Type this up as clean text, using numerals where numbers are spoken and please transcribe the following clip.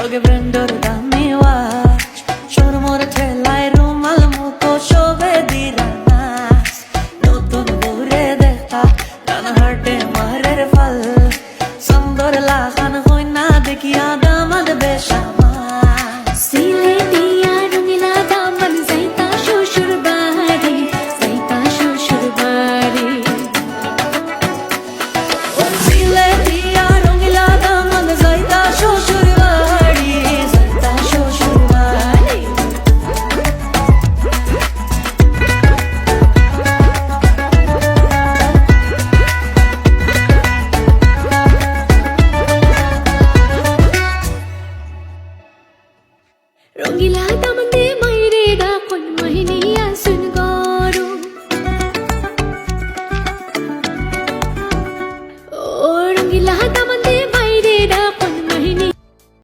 লগে ব্র্যান্ডর দামি ওয়াচ শোরুমর ঠেলায় রুমাল মুখো শোভে দিরা নাচ নতুন ঘুরে দেখা ডান হাটে মারের ফল সুন্দর লাখান হই না দেখিয়া দামাদ বেশামা সিলেটিয়া রঙিলা দামন যাইতা শ্বশুর বাড়ি যাইতা শ্বশুর বাড়ি সিলেটিয়া রঙিলা দামন যাইতা শ্বশুর বাড়ি যাইতা শ্বশুর বাড়ি রঙিলা দামন দে মাইরে দা কোন মহিনিয়া সুন গরু ও রঙিলা দামন